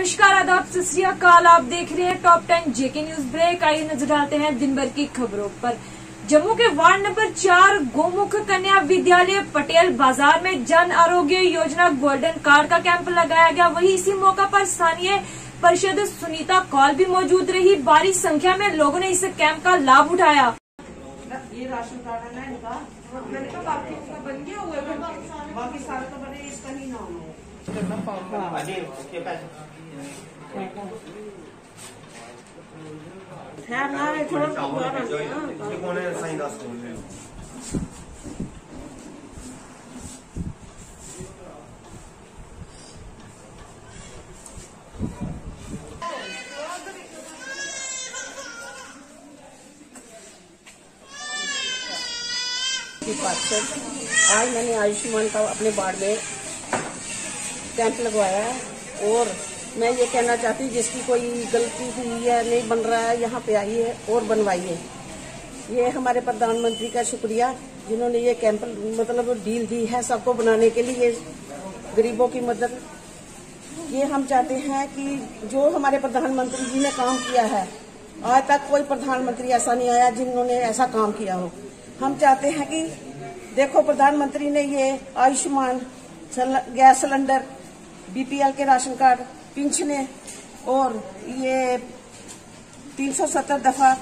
नमस्कार, आदाब, सत श्री अकाल। आप देख रहे हैं टॉप 10 जेके न्यूज ब्रेक। आइए नजर डालते हैं दिन भर की खबरों पर। जम्मू के वार्ड नंबर 4 गोमुख कन्या विद्यालय पटेल बाजार में जन आरोग्य योजना गोल्डन कार्ड का कैंप लगाया गया। वहीं इसी मौका पर स्थानीय परिषद सुनीता कौल भी मौजूद रही। भारी संख्या में लोगों ने इस कैंप का लाभ उठाया। ये राशन कार्ड है इनका, मैंने कहा बाकी उसका बन गया हुआ है, बाकी सारा तो बने, इसका नहीं नाम है। आज मैंने आयुष्मान का अपने वार्ड में कैंप लगवाया है और मैं ये कहना चाहती हूँ जिसकी कोई गलती हुई है, नहीं बन रहा है, यहाँ पे आइए और बनवाइए। ये हमारे प्रधानमंत्री का शुक्रिया जिन्होंने ये कैंप मतलब डील दी है सबको बनाने के लिए, गरीबों की मदद। ये हम चाहते हैं कि जो हमारे प्रधानमंत्री जी ने काम किया है, आज तक कोई प्रधानमंत्री ऐसा नहीं आया जिन्होंने ऐसा काम किया हो। हम चाहते हैं कि देखो प्रधानमंत्री ने ये आयुष्मान गैस सिलेंडर, बीपीएल के राशन कार्ड, पिंचने और ये 370 दफा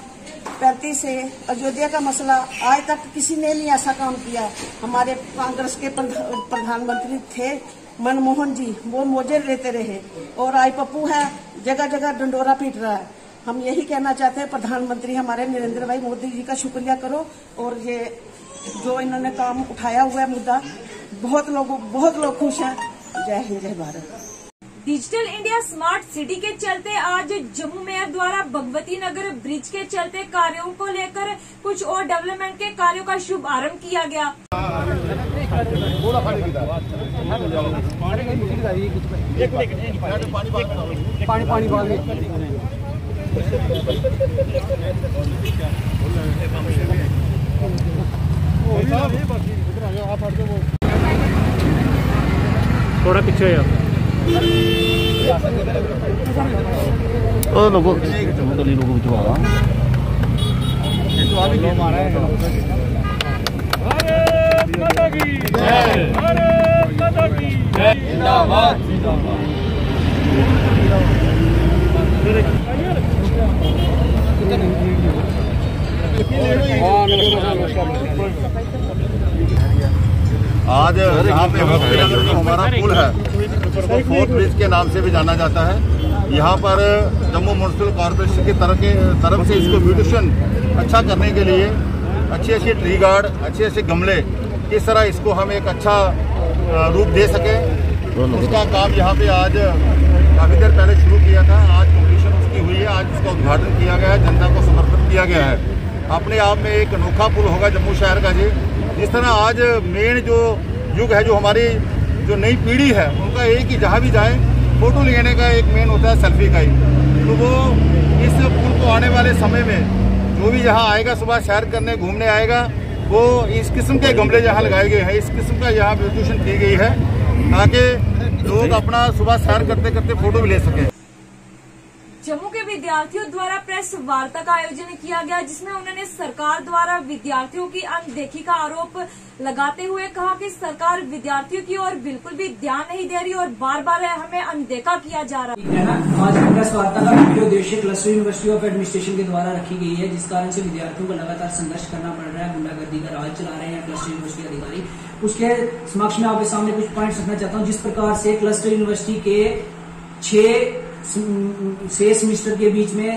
35 से अयोध्या का मसला, आज तक किसी ने नहीं ऐसा काम किया। हमारे कांग्रेस के प्रधानमंत्री थे मनमोहन जी, वो मौजे लेते रहे और आज पप्पू है जगह जगह डंडोरा पीट रहा है। हम यही कहना चाहते हैं प्रधानमंत्री हमारे नरेंद्र भाई मोदी जी का शुक्रिया करो और ये जो इन्होंने काम उठाया हुआ है मुद्दा, बहुत लोग खुश हैं। जय हिंद, जय Bharat. Digital India smart city के चलते आज जम्मू मेयर द्वारा भगवती नगर ब्रिज के चलते कार्यों को लेकर कुछ और डेवलपमेंट के कार्यों का शुभारंभ किया गया। थोड़ा पीछे लोगों आज यहाँ पे जो हमारा पुल है उसको फोर्ट ब्रिज के नाम से भी जाना जाता है। यहाँ पर जम्मू म्यूनिसिपल कॉर्पोरेशन की तरफ से इसको ब्यूटिशन अच्छा करने के लिए अच्छे ट्री गार्ड, अच्छे गमले, किस तरह इसको हम एक अच्छा रूप दे सके, उसका काम यहाँ पे आज काफ़ी देर पहले शुरू किया था। आज कंप्लीशन उसकी हुई है, आज इसका उद्घाटन किया गया है, जनता को समर्पित किया गया है। अपने आप में एक अनोखा पुल होगा जम्मू शहर का जी। जिस तरह आज मेन जो युग है, जो हमारी जो नई पीढ़ी है, उनका एक ही जहाँ भी जाए फोटो लेने का एक मेन होता है सेल्फी का ही। तो वो इस पुल को आने वाले समय में जो भी यहाँ आएगा, सुबह सैर करने घूमने आएगा, वो इस किस्म के गमले यहाँ लगाए गए हैं, इस किस्म का यहाँ ब्यूटिशन की गई है ताकि लोग अपना सुबह सैर करते करते फोटो भी ले सकें। जम्मू के विद्यार्थियों द्वारा प्रेस वार्ता का आयोजन किया गया, जिसमें उन्होंने सरकार द्वारा विद्यार्थियों की अनदेखी का आरोप लगाते हुए कहा कि सरकार विद्यार्थियों की ओर बिल्कुल भी ध्यान नहीं दे रही और बार बार हमें अनदेखा किया जा रहा है। आज प्रेस वार्ता का मुख्य उद्देश्य क्लस्टर यूनिवर्सिटी ऑफ एडमिनिस्ट्रेशन के द्वारा रखी गई है, जिस कारण से विद्यार्थियों को लगातार संघर्ष करना पड़ रहा है। गुंडागर्दी का राज चला रहे हैं क्लस्टर यूनिवर्सिटी अधिकारी। उसके समक्ष में आपके सामने कुछ पॉइंट्स रखना चाहता हूँ। जिस प्रकार से क्लस्टर यूनिवर्सिटी के 6 सेमेस्टर के बीच में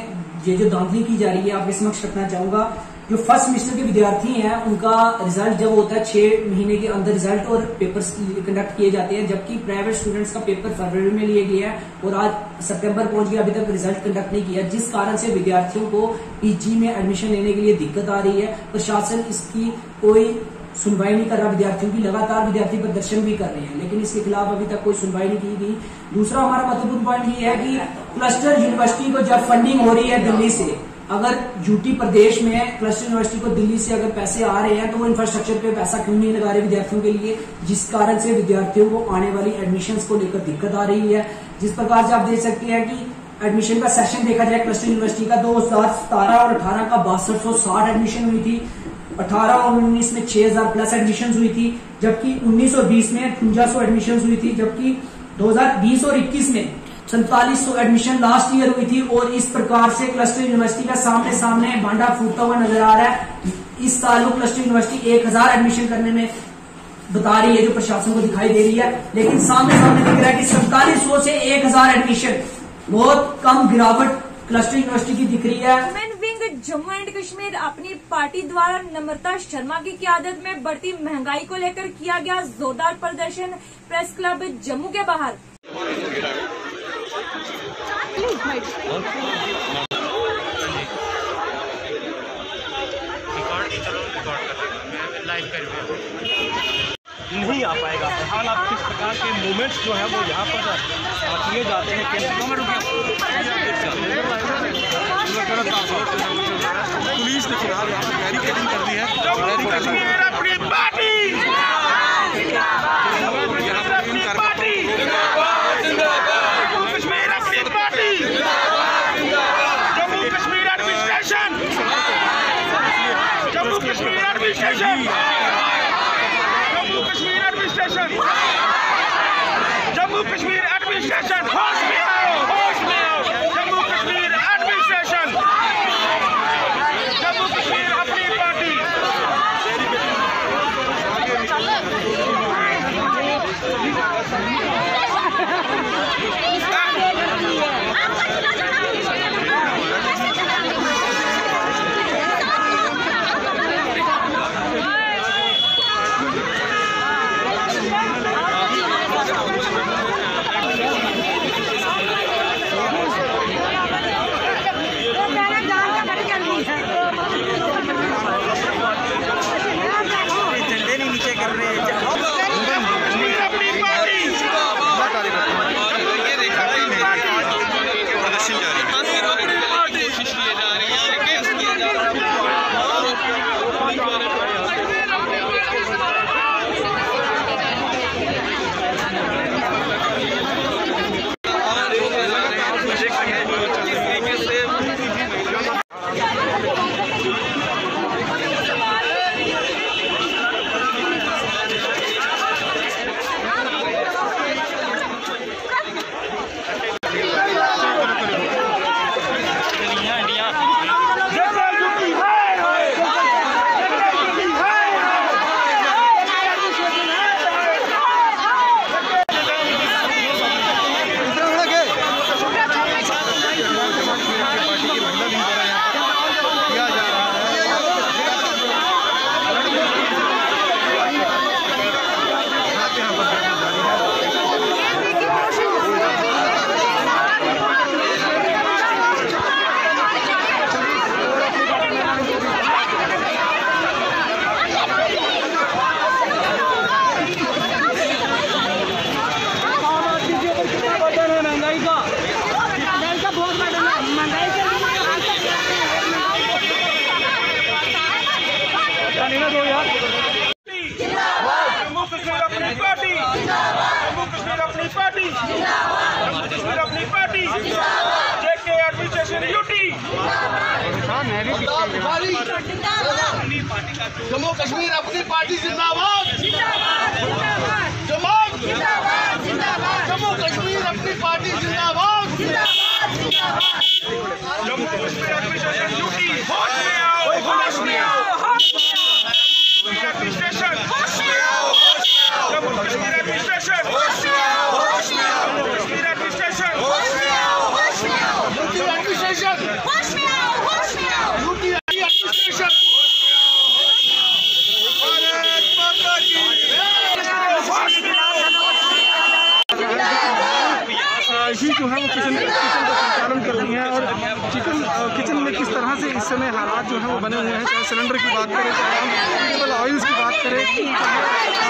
ये जो धांधली की जा रही है, आपके समक्ष रखना चाहूंगा। जो फर्स्ट सेमेस्टर के विद्यार्थी हैं, उनका रिजल्ट जब होता है 6 महीने के अंदर रिजल्ट और पेपर कंडक्ट किए जाते हैं, जबकि प्राइवेट स्टूडेंट्स का पेपर फरवरी में लिए गया है और आज सितंबर पहुंच गया, अभी तक रिजल्ट कंडक्ट नहीं किया, जिस कारण से विद्यार्थियों को पीजी में एडमिशन लेने के लिए दिक्कत आ रही है। प्रशासन इसकी कोई सुनवाई नहीं कर रहा। विद्यार्थियों की लगातार विद्यार्थी प्रदर्शन भी कर रहे हैं, लेकिन इसके खिलाफ अभी तक कोई सुनवाई नहीं की गई। दूसरा हमारा महत्वपूर्ण पॉइंट ये है कि क्लस्टर यूनिवर्सिटी को जब फंडिंग हो रही है दिल्ली से, अगर यूटी प्रदेश में क्लस्टर यूनिवर्सिटी को दिल्ली से अगर पैसे आ रहे हैं तो वो इंफ्रास्ट्रक्चर पे पैसा क्यों नहीं लगा रहे विद्यार्थियों के लिए, जिस कारण से विद्यार्थियों को आने वाली एडमिशंस को लेकर दिक्कत आ रही है। जिस प्रकार से आप देख सकते हैं कि एडमिशन का सेशन देखा जाए क्लस्टर यूनिवर्सिटी का 2017 और 18 का 6260 एडमिशन हुई थी, 18 और 19 में 6000 प्लस एडमिशन हुई थी, जबकि 19 और 20 में 5500 एडमिशन हुई थी, जबकि 2020 और 21 में 4700 एडमिशन लास्ट ईयर हुई थी। और इस प्रकार से क्लस्टर यूनिवर्सिटी का सामने सामने भांडा फूटता हुआ नजर आ रहा है। इस साल वो क्लस्टर यूनिवर्सिटी 1000 एडमिशन करने में बता रही है, जो प्रशासन को दिखाई दे रही है, लेकिन सामने सामने दिख रहा है कि 4700 से 1000 एडमिशन, बहुत कम गिरावट क्लस्टर यूनिवर्सिटी की दिख रही है। Women wing Jammu and Kashmir अपनी पार्टी द्वारा नम्रता शर्मा की क़यादत में बढ़ती महंगाई को लेकर किया गया जोरदार प्रदर्शन प्रेस क्लब जम्मू के बाहर। नहीं आ पाएगा। फिलहाल आप किस प्रकार के मूवमेंट्स जो है वो यहाँ पर किए जाते हैं, पुलिस ने फिलहाल यहाँ पर बैरिकेडिंग कर दी है। कश्मीर अपनी पार्टी, कश्मीर अपनी party, Jammu Kashmir administration, Jammu Kashmir administration, Jammu Kashmir administration, Jammu Kashmir administration, होश में आओ, होश में आओ, जम्मू कश्मीर एडमिनिस्ट्रेशन, जम्मू कश्मीर अपनी पार्टी। जम्मू कश्मीर अपनी पार्टी, जम्मू कश्मीर अपनी पार्टी, जम्मू कश्मीर अपनी पार्टी, जेके एडमिनिस्ट्रेशन यूटी, जम्मू कश्मीर अपनी पार्टी जिंदाबाद, जम्मू कश्मीर अपनी पार्टी जिंदाबाद, जम्मू कश्मीर एडमिनिस्ट्रेशन यूटी, होश में आओ, होश में आओ, एडमिनिस्ट्रेशन, होश में आओ, जम्मू कश्मीर एडमिनिस्ट्रेशन, होश में आओ, होश में आओ, जम्मू कश्मीर एडमिनिस्ट्रेशन, होश में आओ, होश में आओ, यूटी एडमिनिस्ट्रेशन, होश में आओ, होश में आओ, यूटी एडमिनिस्ट्रेशन, भारत माता की ही जो है वो किचन का संचालन कर रही है। और किचन में किस तरह से इस समय हालात जो है वो बने हुए हैं, चाहे सिलेंडर की बात करें, चाहे हम टेबल ऑयल्स की बात करें,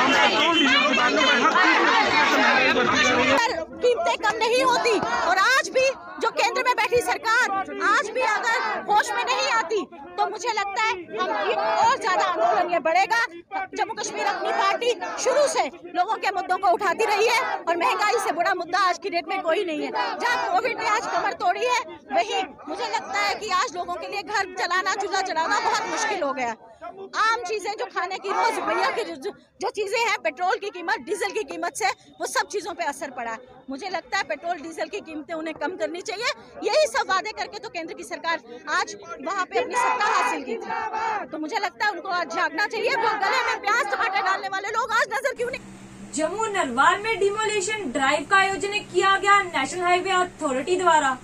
पेट्रोल डीजल की बात करें, हर चीज बढ़ती जा रही है। कीमतें कम नहीं होती और आज भी जो केंद्र में बैठी सरकार आज भी अगर होश होश में नहीं आती तो मुझे लगता है हम और ज्यादा आंदोलन ये बढ़ेगा। जम्मू कश्मीर अपनी पार्टी शुरू से लोगों के मुद्दों को उठाती रही है और महंगाई से बड़ा मुद्दा आज की डेट में कोई नहीं है। जहाँ कोविड ने आज कमर तोड़ी है, वही मुझे लगता है कि आज लोगों के लिए घर चलाना, चूल्हा चलाना बहुत मुश्किल हो गया। आम चीजें जो खाने की रोजमर्रा की जो चीजें हैं, पेट्रोल की कीमत, डीजल की कीमत से वो सब चीजों पे असर पड़ा है। मुझे लगता है पेट्रोल डीजल की कीमतें उन्हें कम करनी चाहिए। यही सब वादे करके तो केंद्र की सरकार आज वहाँ पे अपनी सत्ता हासिल की थी, तो मुझे लगता है उनको आज जागना चाहिए। वो गले में प्याज टमाटर डालने वाले लोग आज नजर क्यों नहीं। जम्मू नरवाल में डिमोलिशन ड्राइव का आयोजन किया गया नेशनल हाईवे अथॉरिटी द्वारा।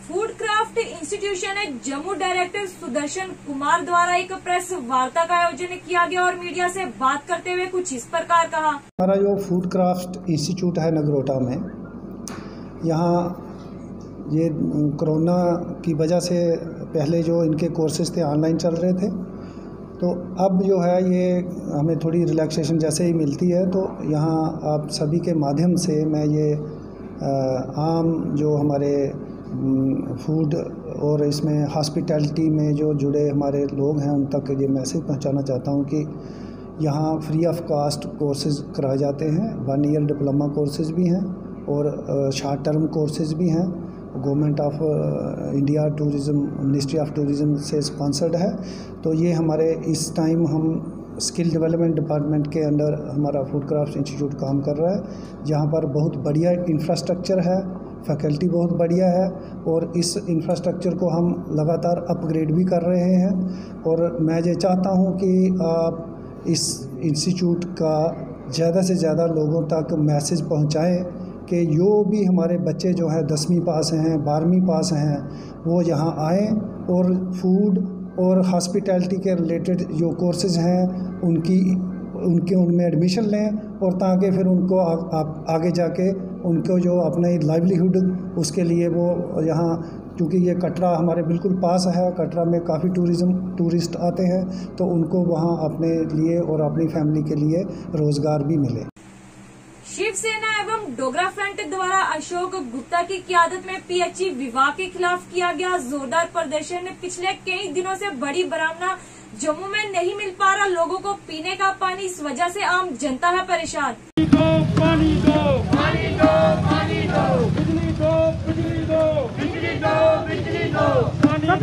Food craft institution Jammu director Sudarshan Kumar द्वारा एक प्रेस वार्ता का आयोजन किया गया और मीडिया से बात करते हुए कुछ इस प्रकार कहा। हमारा जो फूड क्राफ्ट इंस्टीट्यूट है नगरोटा में, यहाँ ये कोरोना की वजह से पहले जो इनके कोर्सेज थे ऑनलाइन चल रहे थे, तो अब जो है ये हमें थोड़ी रिलैक्सेशन जैसे ही मिलती है, तो यहाँ आप सभी के माध्यम से मैं ये आम जो हमारे फूड और इसमें हॉस्पिटैलिटी में जो जुड़े हमारे लोग हैं उन तक ये मैसेज पहुंचाना चाहता हूं कि यहाँ फ्री ऑफ कास्ट कोर्सेज कराए जाते हैं। 1 ईयर डिप्लोमा कोर्सेज भी हैं और शॉर्ट टर्म कोर्सेज भी हैं। Government of India tourism, ministry of tourism से स्पॉन्सर्ड है। तो ये हमारे इस टाइम हम स्किल डेवलपमेंट डिपार्टमेंट के अंडर हमारा फूड क्राफ्ट इंस्टीट्यूट काम कर रहा है, जहाँ पर बहुत बढ़िया इंफ्रास्ट्रक्चर है, फैकल्टी बहुत बढ़िया है और इस इंफ्रास्ट्रक्चर को हम लगातार अपग्रेड भी कर रहे हैं। और मैं ये चाहता हूँ कि आप इस इंस्टीट्यूट का ज़्यादा से ज़्यादा लोगों तक मैसेज पहुँचाएँ कि जो भी हमारे बच्चे जो हैं 10वीं पास हैं, 12वीं पास हैं, वो यहाँ आएँ और फूड और हॉस्पिटैलिटी के रिलेटेड जो कोर्सेज हैं उनमें एडमिशन लें और ताकि फिर उनको आगे जाके उनको जो अपने लाइवलीहुड उसके लिए वो यहाँ, क्योंकि ये कटरा हमारे बिल्कुल पास है, कटरा में काफ़ी टूरिस्ट आते हैं, तो उनको वहाँ अपने लिए और अपनी फैमिली के लिए रोज़गार भी मिले। शिवसेना एवं डोगरा फ्रंट द्वारा अशोक गुप्ता की क़यादत में पीएचई विभाग के खिलाफ किया गया जोरदार प्रदर्शन। पिछले कई दिनों से बड़ी ब्राह्मणा जम्मू में नहीं मिल पा रहा लोगों को पीने का पानी, इस वजह से आम जनता है परेशान। पानी दो, पानी दो, पानी दो, बिजली दो, बिजली दो, बिजली दो, बिजली दो, पानी दो,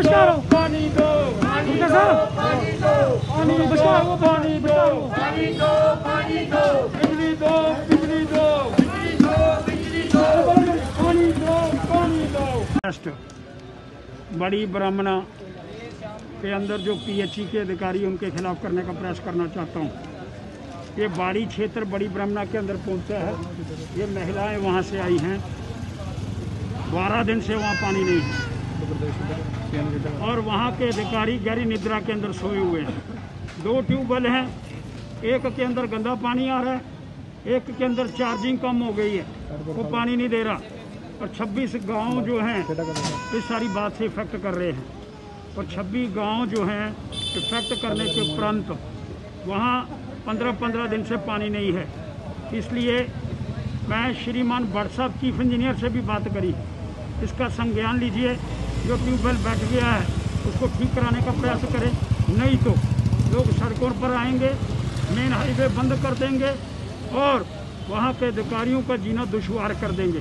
पानी दो, पानी दो, पानी दो, पानी दो, पानी दो, पानी दो, पानी दो, बिजली दो, बिजली दो, बिजली दो, बिजली दो, पानी दो, पानी दो। बड़ी ब्राह्मणा के अंदर जो पीएचई के अधिकारी उनके खिलाफ करने का प्रयास करना चाहता हूँ। ये बाड़ी क्षेत्र बड़ी ब्राह्मणा के अंदर पहुँचा है। ये महिलाएं वहाँ से आई हैं, 12 दिन से वहाँ पानी नहीं है और वहाँ के अधिकारी गहरी निद्रा के अंदर सोए हुए हैं। 2 ट्यूबवेल हैं, एक के अंदर गंदा पानी आ रहा है, एक के अंदर चार्जिंग कम हो गई है, वो पानी नहीं दे रहा। और 26 गांव जो हैं इस सारी बात से इफेक्ट कर रहे हैं और 26 गांव जो हैं इफेक्ट करने के उपरांत वहाँ 15-15 दिन से पानी नहीं है। इसलिए मैं श्रीमान भट्ट साहब चीफ इंजीनियर से भी बात करी, इसका संज्ञान लीजिए, जो ट्यूबवेल बैठ गया है उसको ठीक कराने का प्रयास करें, नहीं तो लोग सड़कों पर आएंगे, मेन हाईवे बंद कर देंगे और वहाँ के अधिकारियों का जीना दुश्वार कर देंगे।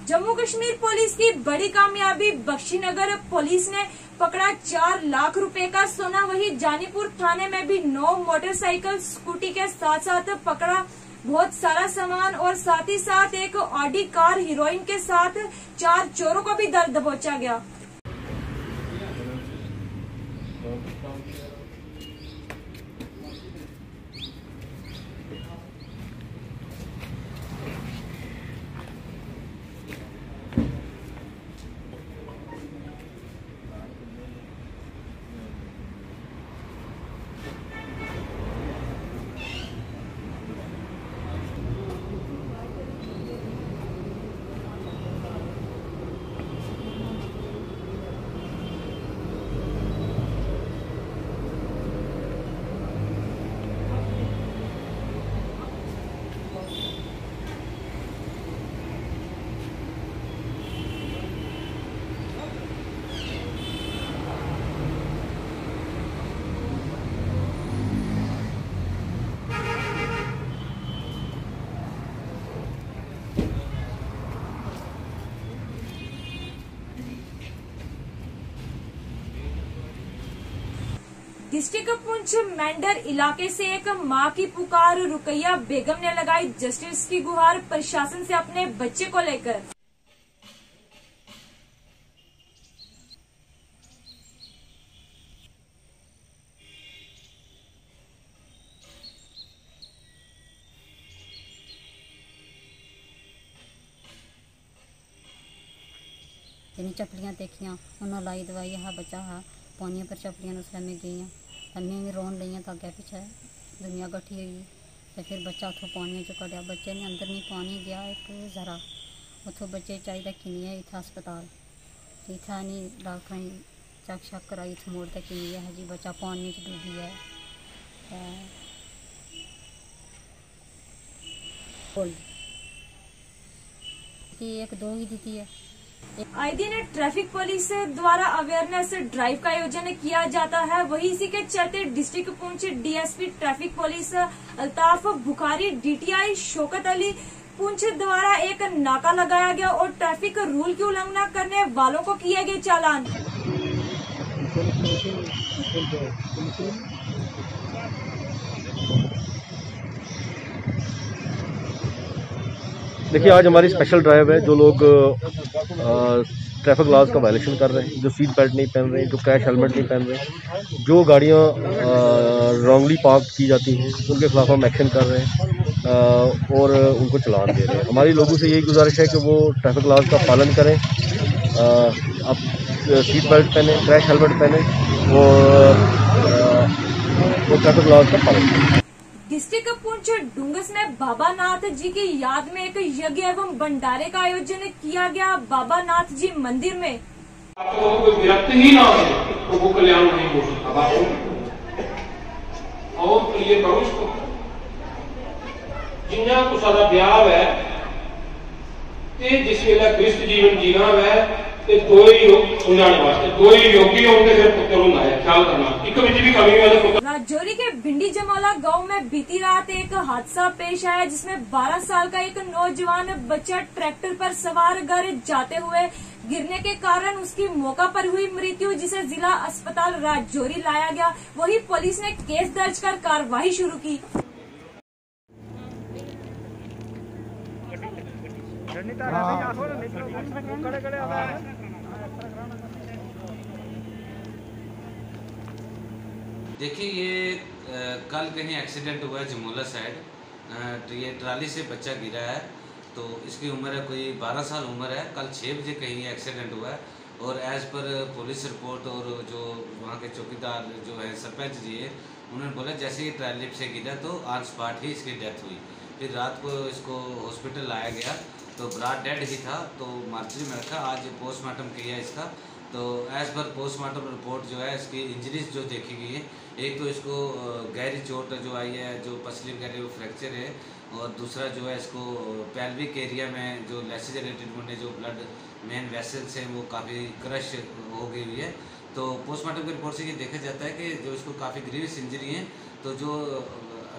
जम्मू कश्मीर पुलिस की बड़ी कामयाबी, बख्शीनगर पुलिस ने पकड़ा 4 लाख रुपए का सोना। वहीं जानीपुर थाने में भी 9 मोटरसाइकिल स्कूटी के साथ साथ पकड़ा बहुत सारा सामान और साथ ही साथ एक ऑडी कार हीरोइन के साथ 4 चोरों को भी दर दबोचा गया। डिस्ट्रिक्ट पुंछ मेंढर इलाके से एक मां की पुकार, रुकैया बेगम ने लगाई जस्टिस की गुहार प्रशासन से अपने बच्चे को लेकर। जिन्हें चपलियाँ देखियाँ उन्होंने लाई दवाई हा बच्चा हा पानियों पर चपलियाँ उसले में गई अन्य रोन लिया तो अगे पिछे दुनिया गठी हुई तो फिर बच्चा उतो पानी चो कढ़िया बच्चे ने अंदर नहीं पानी गया एक जरा उतो बच्चे चाहिए किनिए इतना अस्पताल इतना नहीं डॉक्टर ने चक शक कराई इतना मोड़ते किनिए है जी बच्चा पानी च डूबी है कि एक दो ही दी है। आए दिन ट्रैफिक पुलिस द्वारा अवेयरनेस ड्राइव का आयोजन किया जाता है। वही इसी के चलते district Poonch DSP traffic police Altaf Bukhari, DTI Shaukat Ali Poonch द्वारा एक नाका लगाया गया और ट्रैफिक रूल की उल्लंघना करने वालों को किए गए चालान। देखिए आज हमारी स्पेशल ड्राइव है। जो लोग ट्रैफिक लॉज का वायलेशन कर रहे हैं, जो सीट बेल्ट नहीं पहन रहे हैं, जो क्रैश हेलमेट नहीं पहन रहे हैं, जो गाड़ियां रॉन्गली पार्क की जाती हैं उनके खिलाफ हम एक्शन कर रहे हैं और उनको चलान दे रहे हैं। हमारी लोगों से यही गुजारिश है कि वो ट्रैफिक लॉज का पालन करें, अब सीट बेल्ट पहने, क्रैश हेलमेट पहने और ट्रैफिक लॉज का पालन करें। डिस्ट्रिक्ट पुंछ डूंगस में बाबा नाथ जी की याद में एक यज्ञ एवं भंडारे का आयोजन किया गया। बाबा नाथ जी मंदिर में आपको कोई विरक्त ही ना हो तो वो कल्याण नहीं हो सकता। और ये भविष्य जिन्ना को सारा ब्याह है ते जिस वेला कृष्ण जीवन जीना है ते दो ही उन्नाने वास्ते दो ही योगी होंगे फिर पुत्र होना है, ख्याल करना एक विच भी कमी वाले पुत्र। राजौरी के भिंडी जमौला गांव में बीती रात एक हादसा पेश आया जिसमें 12 साल का एक नौजवान बच्चा ट्रैक्टर पर सवार घर जाते हुए गिरने के कारण उसकी मौका पर हुई मृत्यु, जिसे जिला अस्पताल राजौरी लाया गया। वही पुलिस ने केस दर्ज कर कार्रवाई शुरू की। देखिए ये कल कहीं एक्सीडेंट हुआ है जमोला साइड, ये ट्राली से बच्चा गिरा है तो इसकी उम्र है कोई 12 साल उम्र है। कल 6 बजे कहीं ये एक्सीडेंट हुआ है और एज पर पुलिस रिपोर्ट और जो वहाँ के चौकीदार जो है सरपंच जी है उन्होंने बोला जैसे ही ट्राली से गिरा तो ऑन स्पॉट ही इसकी डेथ हुई। फिर रात को इसको हॉस्पिटल लाया गया तो ब्राड डेड ही था तो मार्चरी में रखा। आज पोस्टमार्टम किया इसका तो एज़ पर पोस्टमार्टम रिपोर्ट जो है इसकी इंजरीज जो देखी गई है, एक तो इसको गहरी चोट जो आई है जो पसली वगैरह वो फ्रैक्चर है और दूसरा जो है इसको पेल्विक एरिया में जो लैसिजरेटेड मुंडे जो ब्लड मेन वेसल्स हैं वो काफ़ी क्रश हो गई हुई है। तो पोस्टमार्टम की रिपोर्ट से ये देखा जाता है कि जो इसको काफ़ी ग्रीवियस इंजरी है तो जो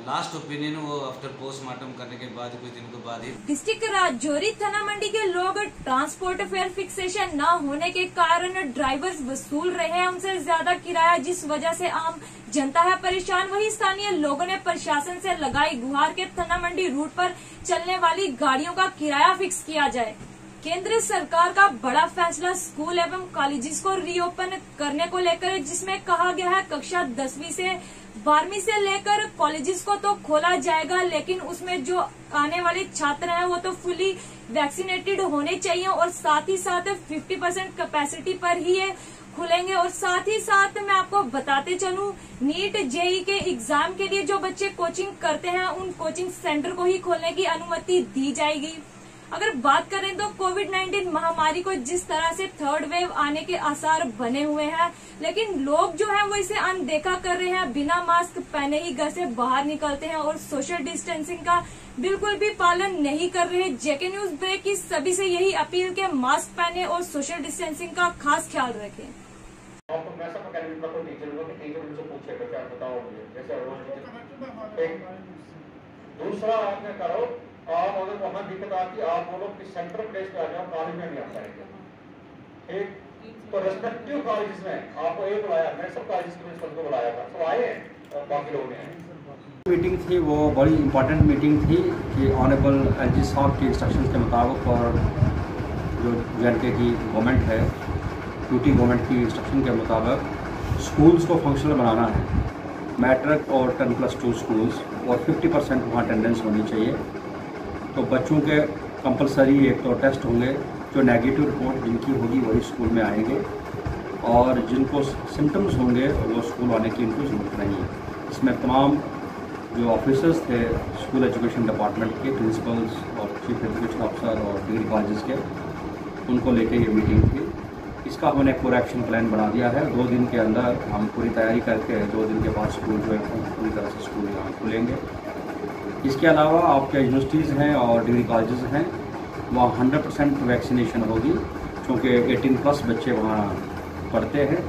लास्ट ओपिनियन वो आफ्टर पोस्टमार्टम करने के बाद कुछ दिन के बाद ही। डिस्ट्रिक्ट राजौरी थाना मंडी के लोग ट्रांसपोर्ट फेयर फिक्सेशन न होने के कारण ड्राइवर्स वसूल रहे हैं उनसे ज्यादा किराया, जिस वजह से आम जनता है परेशान। वही स्थानीय लोगों ने प्रशासन से लगाई गुहार के थाना मंडी रूट पर चलने वाली गाड़ियों का किराया फिक्स किया जाए। केंद्र सरकार का बड़ा फैसला स्कूल एवं कॉलेजेस को रीओपन करने को लेकर, जिसमें कहा गया है कक्षा 10वीं से 12वीं से लेकर कॉलेजेस को तो खोला जाएगा, लेकिन उसमें जो आने वाले छात्र हैं वो तो फुली वैक्सीनेटेड होने चाहिए और साथ ही साथ 50% कैपेसिटी पर ही ये खुलेंगे। और साथ ही साथ मैं आपको बताते चलूं, नीट जेई के एग्जाम के लिए जो बच्चे कोचिंग करते हैं उन कोचिंग सेंटर को ही खोलने की अनुमति दी जाएगी। अगर बात करें तो कोविड-19 महामारी को जिस तरह से थर्ड वेव आने के आसार बने हुए हैं, लेकिन लोग जो हैं वो इसे अनदेखा कर रहे हैं, बिना मास्क पहने ही घर से बाहर निकलते हैं और सोशल डिस्टेंसिंग का बिल्कुल भी पालन नहीं कर रहे। जेके न्यूज ब्रेक की सभी से यही अपील के मास्क पहने और सोशल डिस्टेंसिंग का खास ख्याल रखें। दूसरा आपने करो आप अगर वहाँ दिक्कत आती आप बोलो कि सेंट्रल प्लेस पे आ जाओ, कॉलेज में भी आ जाएंगे। एक तो रेस्पेक्टिव कॉलेज में आपको एक बुलाया, मैं सब कॉलेज के प्रिंसिपल को बुलाया था, तो आए हैं बाकी लोग हैं। मीटिंग थी वो बड़ी इंपॉर्टेंट मीटिंग थी कि ऑनरेबल एलजी साहब के इंस्ट्रक्शन के मुताबिक और जो जे की गवर्नमेंट है, यूटी गवर्नमेंट की इंस्ट्रक्शन के मुताबिक स्कूल्स को फंक्शनल बनाना है। मैट्रिक और 10+2 स्कूल्स और 50% वहाँ अटेंडेंस होनी चाहिए। तो बच्चों के कंपलसरी एक तो टेस्ट होंगे, जो नेगेटिव रिपोर्ट जिनकी होगी वही स्कूल में आएंगे, और जिनको सिम्टम्स होंगे वो स्कूल आने की इनको जरूरत नहीं है। इसमें तमाम जो ऑफिसर्स थे स्कूल एजुकेशन डिपार्टमेंट के, प्रिंसिपल्स और चीफ एजुकेशन ऑफिसर और डिग्री कॉलेजेस के, उनको लेके ये मीटिंग थी। इसका हमने पूरा एक्शन प्लान बना दिया है। 2 दिन के अंदर हम पूरी तैयारी करके 2 दिन के बाद स्कूल जो है पूरी तरह से स्कूल यहाँ खुलेंगे। इसके अलावा आपके यूनिवर्सिटीज़ हैं और डिग्री कॉलेजेस हैं, वहाँ 100% वैक्सीनेशन होगी, क्योंकि 18+ बच्चे वहाँ पढ़ते हैं,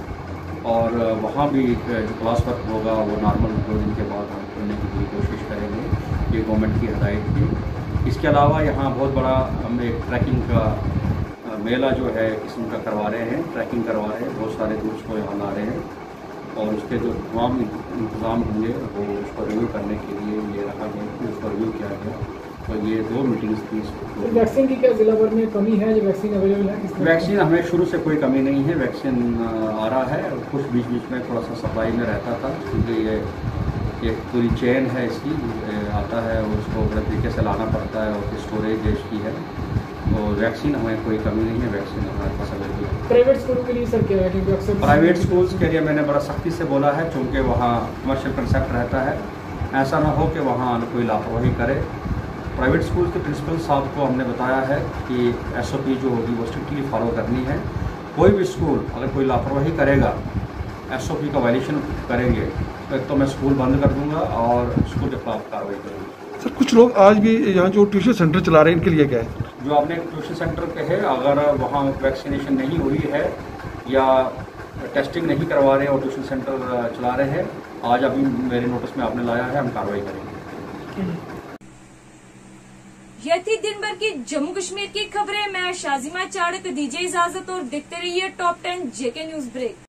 और वहाँ भी जो क्लास वर्क होगा वो नॉर्मल 2 दिन के बाद हम खोलने की पूरी कोशिश करेंगे। ये गवर्नमेंट की हदायत थी। इसके अलावा यहाँ बहुत बड़ा हम एक ट्रैकिंग का मेला जो है किस्म का करवा रहे हैं, ट्रैकिंग करवा रहे हैं, बहुत सारे ग्रुप्स को यहाँ ला रहे हैं, और उसके जो तमाम इंतज़ाम होंगे वो उसको रिव्यू करने के लिए ये रखा गया कि उसको रिव्यू किया गया। तो ये 2 मीटिंग्स थी। वैक्सीन की क्या जिला भर में कमी है, जो वैक्सीन अवेलेबल है? वैक्सीन हमें शुरू से कोई कमी नहीं है, वैक्सीन आ रहा है। कुछ बीच बीच में थोड़ा सा सप्लाई में रहता था, क्योंकि ये एक पूरी चेन है इसकी, आता है और उसको बड़े तरीके से लाना पड़ता है, और स्टोरेज देश की है। तो वैक्सीन हमें कोई कमी नहीं है, वैक्सीन हमारे पास अवेलेबल है। प्राइवेट स्कूलों के लिए सर क्या है, क्योंकि अक्सर प्राइवेट स्कूल्स के लिए मैंने बड़ा सख्ती से बोला है, क्योंकि वहाँ कमर्शियल कंसेप्ट रहता है। ऐसा ना हो कि वहाँ कोई लापरवाही करे। प्राइवेट स्कूल के प्रिंसिपल साहब को हमने बताया है कि SOP जो होगी वो स्ट्रिक्टली फॉलो करनी है। कोई भी स्कूल अगर कोई लापरवाही करेगा, SOP का वायलेशन करेंगे, तो एक तो मैं स्कूल बंद कर दूँगा और स्कूल के खिलाफ कार्रवाई करूँगा। सर, कुछ लोग आज भी यहाँ जो ट्यूशन सेंटर चला रहे हैं, इनके लिए क्या है? जो आपने ट्यूशन सेंटर कहे, अगर वहाँ वैक्सीनेशन नहीं हुई है या टेस्टिंग नहीं करवा रहे और ट्यूशन सेंटर चला रहे हैं, आज अभी मेरे नोटिस में आपने लाया है, हम कार्रवाई करेंगे। यह थी दिन भर की जम्मू कश्मीर की खबरें। मैं शाजिमा चाड़क, दीजिए इजाजत और देखते रहिए टॉप 10 JK न्यूज ब्रेक।